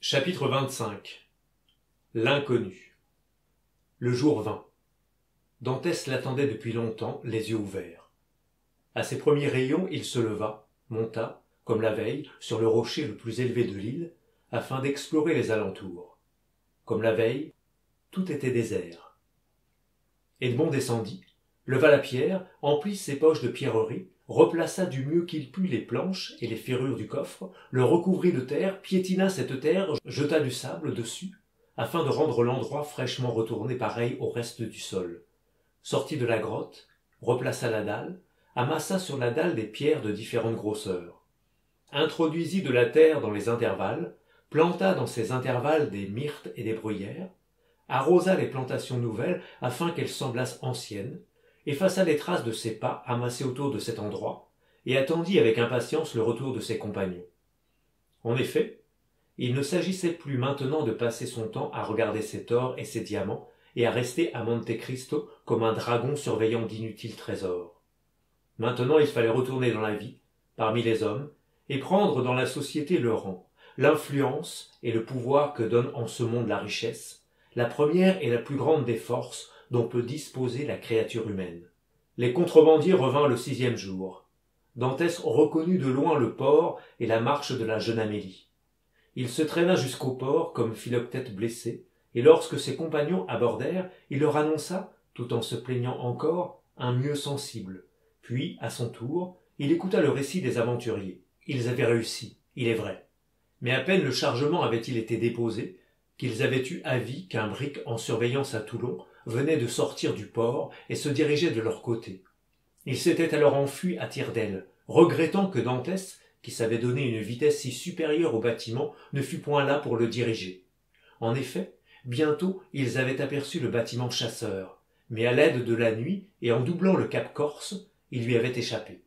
Chapitre 25. L'inconnu. Le jour vint. Dantès l'attendait depuis longtemps, les yeux ouverts. À ses premiers rayons, il se leva, monta, comme la veille, sur le rocher le plus élevé de l'île, afin d'explorer les alentours. Comme la veille, tout était désert. Edmond descendit, leva la pierre, emplit ses poches de pierreries, replaça du mieux qu'il put les planches et les ferrures du coffre, le recouvrit de terre, piétina cette terre, jeta du sable dessus, afin de rendre l'endroit fraîchement retourné pareil au reste du sol. Sortit de la grotte, replaça la dalle, amassa sur la dalle des pierres de différentes grosseurs, introduisit de la terre dans les intervalles, planta dans ces intervalles des myrtes et des bruyères, arrosa les plantations nouvelles afin qu'elles semblassent anciennes, effaça les traces de ses pas amassés autour de cet endroit, et attendit avec impatience le retour de ses compagnons. En effet, il ne s'agissait plus maintenant de passer son temps à regarder ses tors et ses diamants, et à rester à Monte Cristo comme un dragon surveillant d'inutiles trésors. Maintenant il fallait retourner dans la vie, parmi les hommes, et prendre dans la société le rang, l'influence et le pouvoir que donne en ce monde la richesse, la première et la plus grande des forces dont peut disposer la créature humaine. Les contrebandiers revinrent le 6e jour. Dantès reconnut de loin le port et la marche de la jeune Amélie. Il se traîna jusqu'au port comme Philoctète blessé, et lorsque ses compagnons abordèrent, il leur annonça, tout en se plaignant encore, un mieux sensible. Puis, à son tour, il écouta le récit des aventuriers. Ils avaient réussi, il est vrai. Mais à peine le chargement avait-il été déposé, qu'ils avaient eu avis qu'un brick en surveillance à Toulon venait de sortir du port et se dirigeait de leur côté. Ils s'étaient alors enfuis à tire-d'aile, regrettant que Dantès, qui savait donner une vitesse si supérieure au bâtiment, ne fût point là pour le diriger. En effet, bientôt ils avaient aperçu le bâtiment chasseur, mais à l'aide de la nuit et en doublant le cap Corse, il lui avait échappé.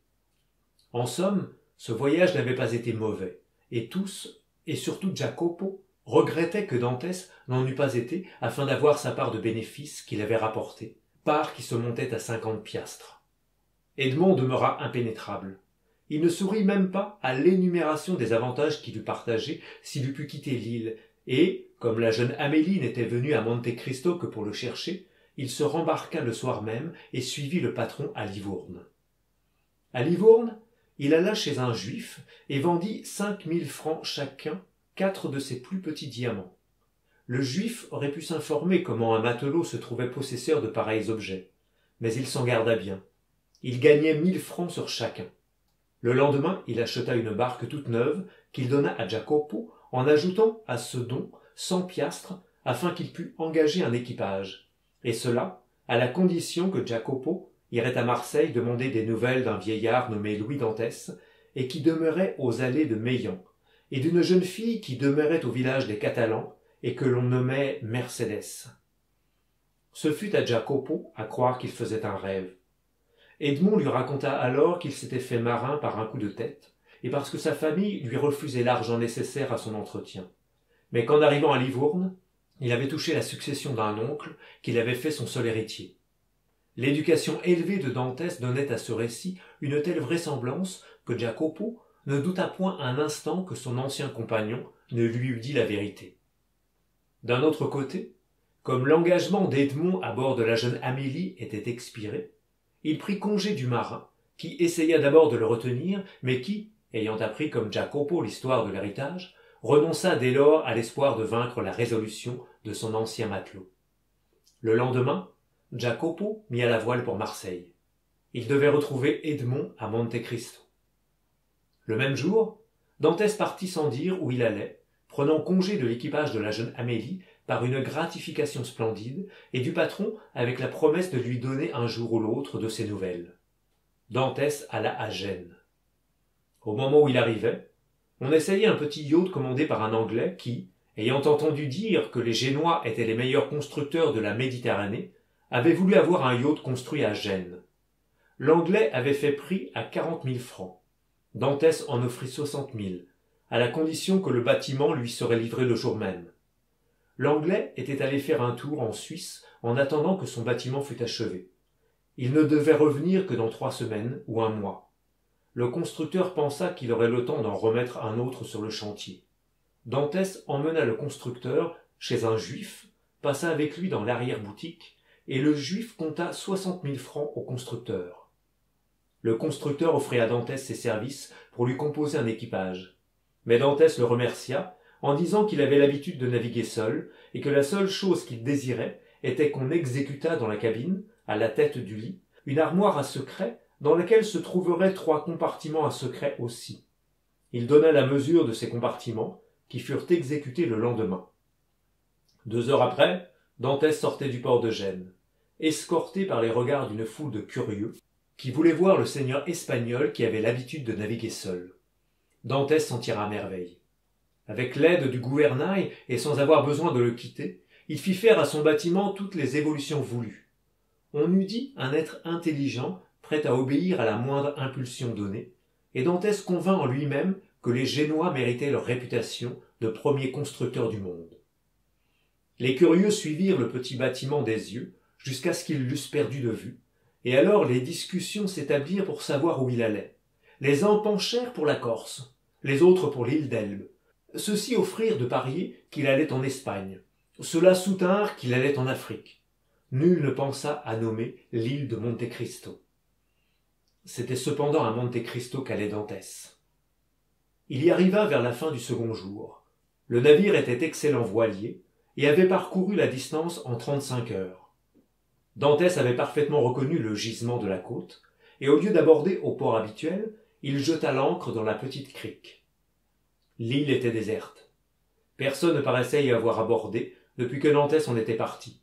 En somme, ce voyage n'avait pas été mauvais, et tous, et surtout Jacopo, regrettait que Dantès n'en eût pas été afin d'avoir sa part de bénéfice qu'il avait rapportée, part qui se montait à 50 piastres. Edmond demeura impénétrable. Il ne sourit même pas à l'énumération des avantages qu'il eût partagés s'il eût pu quitter l'île, et, comme la jeune Amélie n'était venue à Monte Cristo que pour le chercher, il se rembarqua le soir même et suivit le patron à Livourne. À Livourne, il alla chez un juif et vendit 5000 francs chacun 4 de ses plus petits diamants. Le juif aurait pu s'informer comment un matelot se trouvait possesseur de pareils objets, mais il s'en garda bien. Il gagnait 1000 francs sur chacun. Le lendemain, il acheta une barque toute neuve qu'il donna à Jacopo en ajoutant à ce don 100 piastres afin qu'il pût engager un équipage, et cela à la condition que Jacopo irait à Marseille demander des nouvelles d'un vieillard nommé Louis Dantès et qui demeurait aux allées de Meillan, et d'une jeune fille qui demeurait au village des Catalans et que l'on nommait Mercédès. Ce fut à Jacopo à croire qu'il faisait un rêve. Edmond lui raconta alors qu'il s'était fait marin par un coup de tête, et parce que sa famille lui refusait l'argent nécessaire à son entretien, mais qu'en arrivant à Livourne, il avait touché la succession d'un oncle qu'il avait fait son seul héritier. L'éducation élevée de Dantès donnait à ce récit une telle vraisemblance que Jacopo ne douta point un instant que son ancien compagnon ne lui eût dit la vérité. D'un autre côté, comme l'engagement d'Edmond à bord de la jeune Amélie était expiré, il prit congé du marin, qui essaya d'abord de le retenir, mais qui, ayant appris comme Jacopo l'histoire de l'héritage, renonça dès lors à l'espoir de vaincre la résolution de son ancien matelot. Le lendemain, Jacopo mit à la voile pour Marseille. Il devait retrouver Edmond à Monte Cristo. Le même jour, Dantès partit sans dire où il allait, prenant congé de l'équipage de la jeune Amélie par une gratification splendide et du patron avec la promesse de lui donner un jour ou l'autre de ses nouvelles. Dantès alla à Gênes. Au moment où il arrivait, on essayait un petit yacht commandé par un Anglais qui, ayant entendu dire que les Génois étaient les meilleurs constructeurs de la Méditerranée, avait voulu avoir un yacht construit à Gênes. L'Anglais avait fait prix à 40 000 francs. Dantès en offrit 60 000, à la condition que le bâtiment lui serait livré le jour même. L'Anglais était allé faire un tour en Suisse en attendant que son bâtiment fût achevé. Il ne devait revenir que dans 3 semaines ou un mois. Le constructeur pensa qu'il aurait le temps d'en remettre un autre sur le chantier. Dantès emmena le constructeur chez un juif, passa avec lui dans l'arrière-boutique, et le juif compta 60 000 francs au constructeur. Le constructeur offrit à Dantès ses services pour lui composer un équipage. Mais Dantès le remercia en disant qu'il avait l'habitude de naviguer seul et que la seule chose qu'il désirait était qu'on exécutât dans la cabine, à la tête du lit, une armoire à secret dans laquelle se trouveraient 3 compartiments à secret aussi. Il donna la mesure de ces compartiments, qui furent exécutés le lendemain. 2 heures après, Dantès sortait du port de Gênes, escorté par les regards d'une foule de curieux, qui voulaient voir le seigneur espagnol qui avait l'habitude de naviguer seul. Dantès s'en tira à merveille. Avec l'aide du gouvernail, et sans avoir besoin de le quitter, il fit faire à son bâtiment toutes les évolutions voulues. On eût dit un être intelligent, prêt à obéir à la moindre impulsion donnée, et Dantès convint en lui-même que les Génois méritaient leur réputation de premiers constructeurs du monde. Les curieux suivirent le petit bâtiment des yeux jusqu'à ce qu'ils l'eussent perdu de vue, et alors les discussions s'établirent pour savoir où il allait. Les uns penchèrent pour la Corse, les autres pour l'île d'Elbe. Ceux-ci offrirent de parier qu'il allait en Espagne, ceux-là soutinrent qu'il allait en Afrique. Nul ne pensa à nommer l'île de Monte Cristo. C'était cependant à Monte Cristo qu'allait Dantès. Il y arriva vers la fin du second jour. Le navire était excellent voilier et avait parcouru la distance en 35 heures. Dantès avait parfaitement reconnu le gisement de la côte, et au lieu d'aborder au port habituel, il jeta l'ancre dans la petite crique. L'île était déserte. Personne ne paraissait y avoir abordé depuis que Dantès en était parti.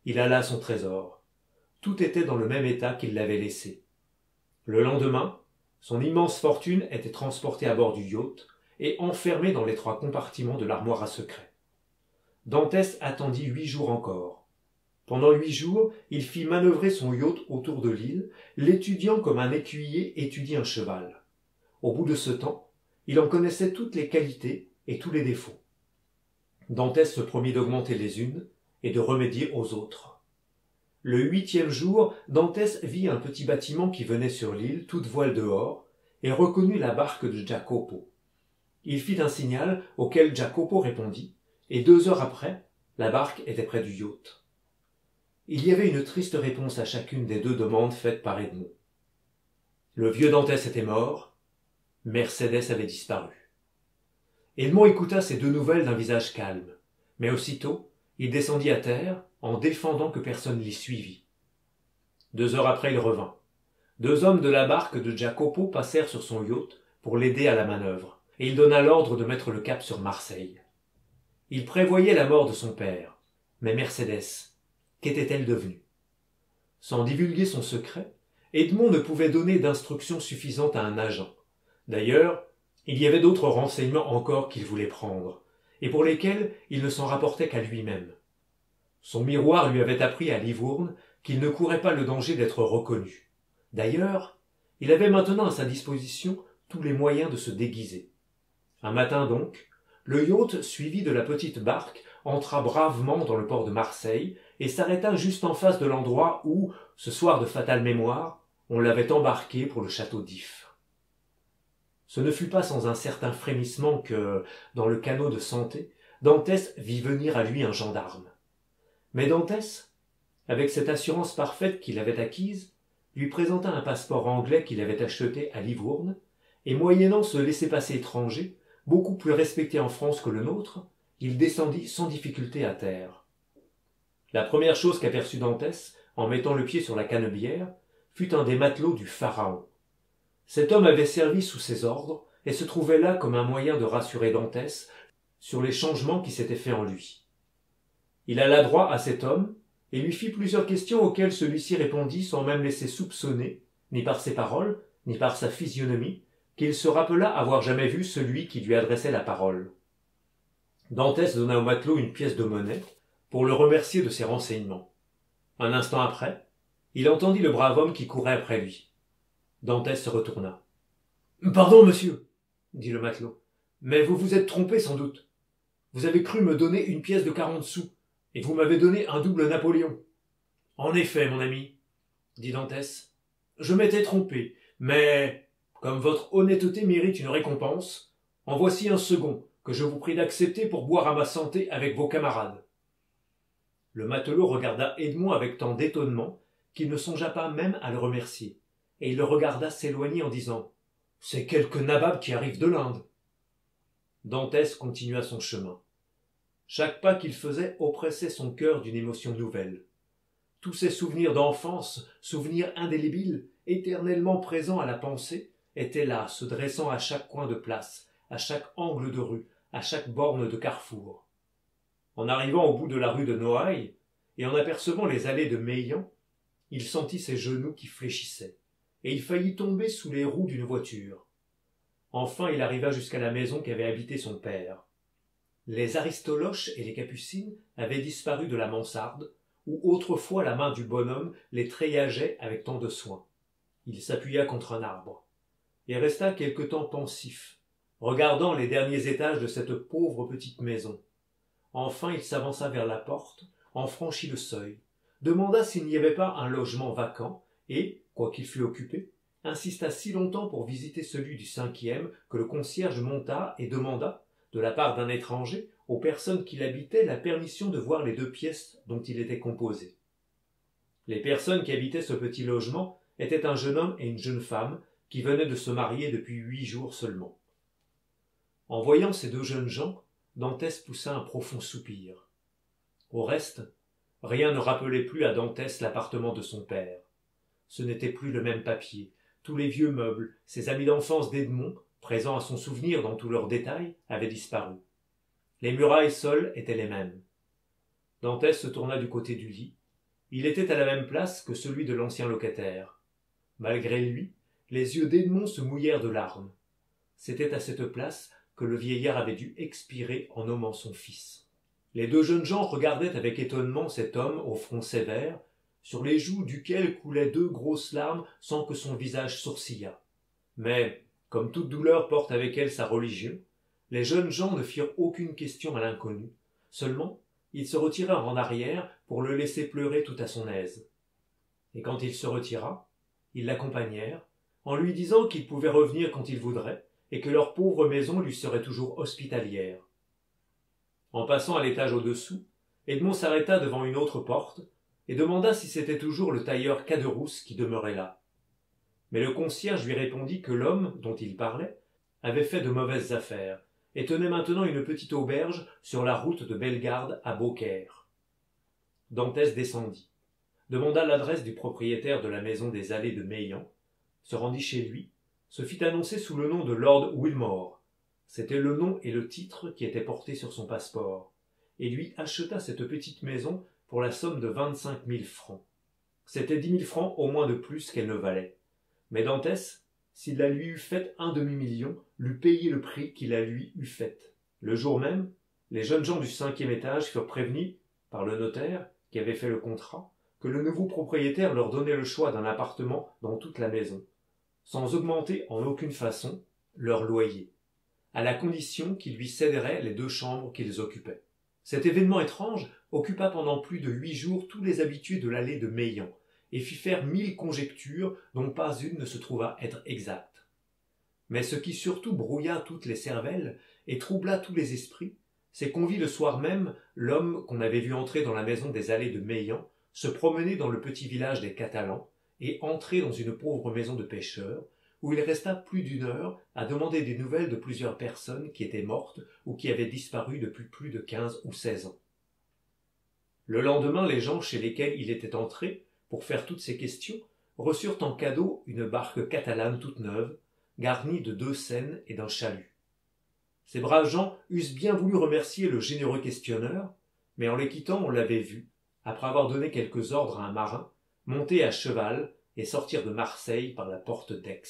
Il alla à son trésor. Tout était dans le même état qu'il l'avait laissé. Le lendemain, son immense fortune était transportée à bord du yacht et enfermée dans les 3 compartiments de l'armoire à secret. Dantès attendit 8 jours encore. Pendant 8 jours, il fit manœuvrer son yacht autour de l'île, l'étudiant comme un écuyer étudie un cheval. Au bout de ce temps, il en connaissait toutes les qualités et tous les défauts. Dantès se promit d'augmenter les unes et de remédier aux autres. Le 8e jour, Dantès vit un petit bâtiment qui venait sur l'île, toute voile dehors, et reconnut la barque de Jacopo. Il fit un signal auquel Jacopo répondit, et 2 heures après, la barque était près du yacht. Il y avait une triste réponse à chacune des 2 demandes faites par Edmond. Le vieux Dantès était mort, Mercédès avait disparu. Edmond écouta ces 2 nouvelles d'un visage calme, mais aussitôt, il descendit à terre en défendant que personne l'y suivît. 2 heures après, il revint. 2 hommes de la barque de Jacopo passèrent sur son yacht pour l'aider à la manœuvre, et il donna l'ordre de mettre le cap sur Marseille. Il prévoyait la mort de son père, mais Mercédès, qu'était-elle devenue? Sans divulguer son secret, Edmond ne pouvait donner d'instructions suffisantes à un agent. D'ailleurs, il y avait d'autres renseignements encore qu'il voulait prendre, et pour lesquels il ne s'en rapportait qu'à lui-même. Son miroir lui avait appris à Livourne qu'il ne courait pas le danger d'être reconnu. D'ailleurs, il avait maintenant à sa disposition tous les moyens de se déguiser. Un matin donc, le yacht, suivi de la petite barque, entra bravement dans le port de Marseille et s'arrêta juste en face de l'endroit où, ce soir de fatale mémoire, on l'avait embarqué pour le château d'If. Ce ne fut pas sans un certain frémissement que, dans le canot de santé, Dantès vit venir à lui un gendarme. Mais Dantès, avec cette assurance parfaite qu'il avait acquise, lui présenta un passeport anglais qu'il avait acheté à Livourne, et moyennant ce laissez-passer étranger, beaucoup plus respecté en France que le nôtre, il descendit sans difficulté à terre. La première chose qu'aperçut Dantès, en mettant le pied sur la canebière, fut un des matelots du Pharaon. Cet homme avait servi sous ses ordres et se trouvait là comme un moyen de rassurer Dantès sur les changements qui s'étaient faits en lui. Il alla droit à cet homme et lui fit plusieurs questions auxquelles celui-ci répondit sans même laisser soupçonner, ni par ses paroles, ni par sa physionomie, qu'il se rappela avoir jamais vu celui qui lui adressait la parole. Dantès donna au matelot une pièce de monnaie pour le remercier de ses renseignements. Un instant après, il entendit le brave homme qui courait après lui. Dantès se retourna. « Pardon, monsieur, » dit le matelot, « mais vous vous êtes trompé sans doute. Vous avez cru me donner une pièce de 40 sous, et vous m'avez donné un double Napoléon. »« En effet, mon ami, » dit Dantès, « je m'étais trompé, mais, comme votre honnêteté mérite une récompense, en voici un second que je vous prie d'accepter pour boire à ma santé avec vos camarades. » Le matelot regarda Edmond avec tant d'étonnement qu'il ne songea pas même à le remercier, et il le regarda s'éloigner en disant « C'est quelque nabab qui arrive de l'Inde. » Dantès continua son chemin. Chaque pas qu'il faisait oppressait son cœur d'une émotion nouvelle. Tous ces souvenirs d'enfance, souvenirs indélébiles, éternellement présents à la pensée, étaient là, se dressant à chaque coin de place, à chaque angle de rue, à chaque borne de carrefour. En arrivant au bout de la rue de Noailles, et en apercevant les allées de Meillan, il sentit ses genoux qui fléchissaient, et il faillit tomber sous les roues d'une voiture. Enfin il arriva jusqu'à la maison qu'avait habitée son père. Les Aristoloches et les Capucines avaient disparu de la mansarde, où autrefois la main du bonhomme les treillageait avec tant de soin. Il s'appuya contre un arbre, et resta quelque temps pensif, regardant les derniers étages de cette pauvre petite maison. Enfin il s'avança vers la porte, en franchit le seuil, demanda s'il n'y avait pas un logement vacant, et, quoiqu'il fût occupé, insista si longtemps pour visiter celui du 5e que le concierge monta et demanda, de la part d'un étranger, aux personnes qui l'habitaient la permission de voir les 2 pièces dont il était composé. Les personnes qui habitaient ce petit logement étaient un jeune homme et une jeune femme qui venaient de se marier depuis 8 jours seulement. En voyant ces 2 jeunes gens, Dantès poussa un profond soupir. Au reste, rien ne rappelait plus à Dantès l'appartement de son père. Ce n'était plus le même papier. Tous les vieux meubles, ses amis d'enfance d'Edmond, présents à son souvenir dans tous leurs détails, avaient disparu. Les murailles seules étaient les mêmes. Dantès se tourna du côté du lit. Il était à la même place que celui de l'ancien locataire. Malgré lui, les yeux d'Edmond se mouillèrent de larmes. C'était à cette place que le vieillard avait dû expirer en nommant son fils. Les 2 jeunes gens regardaient avec étonnement cet homme au front sévère, sur les joues duquel coulaient 2 grosses larmes sans que son visage sourcillât. Mais, comme toute douleur porte avec elle sa religion, les jeunes gens ne firent aucune question à l'inconnu, seulement ils se retirèrent en arrière pour le laisser pleurer tout à son aise. Et quand il se retira, ils l'accompagnèrent, en lui disant qu'il pouvait revenir quand il voudrait, et que leur pauvre maison lui serait toujours hospitalière. En passant à l'étage au-dessous, Edmond s'arrêta devant une autre porte, et demanda si c'était toujours le tailleur Caderousse qui demeurait là. Mais le concierge lui répondit que l'homme, dont il parlait, avait fait de mauvaises affaires, et tenait maintenant une petite auberge sur la route de Bellegarde à Beaucaire. Dantès descendit, demanda l'adresse du propriétaire de la maison des allées de Meillan, se rendit chez lui, se fit annoncer sous le nom de Lord Wilmore. C'était le nom et le titre qui étaient portés sur son passeport, et lui acheta cette petite maison pour la somme de 25 000 francs. C'était 10 000 francs au moins de plus qu'elle ne valait. Mais Dantès, s'il la lui eût faite un demi-million, l'eût payé le prix qu'il la lui eût faite. Le jour même, les jeunes gens du 5e étage furent prévenus, par le notaire, qui avait fait le contrat, que le nouveau propriétaire leur donnait le choix d'un appartement dans toute la maison, sans augmenter en aucune façon leur loyer, à la condition qu'ils lui céderaient les 2 chambres qu'ils occupaient. Cet événement étrange occupa pendant plus de 8 jours tous les habitués de l'allée de Meillan, et fit faire 1000 conjectures dont pas une ne se trouva être exacte. Mais ce qui surtout brouilla toutes les cervelles et troubla tous les esprits, c'est qu'on vit le soir même l'homme qu'on avait vu entrer dans la maison des allées de Meillan se promener dans le petit village des Catalans et entrer dans une pauvre maison de pêcheurs, où il resta plus d'1 heure à demander des nouvelles de plusieurs personnes qui étaient mortes ou qui avaient disparu depuis plus de 15 ou 16 ans. Le lendemain, les gens chez lesquels il était entré, pour faire toutes ces questions, reçurent en cadeau une barque catalane toute neuve, garnie de 2 seines et d'un chalut. Ces braves gens eussent bien voulu remercier le généreux questionneur, mais en les quittant on l'avait vu, après avoir donné quelques ordres à un marin, monter à cheval et sortir de Marseille par la porte d'Aix.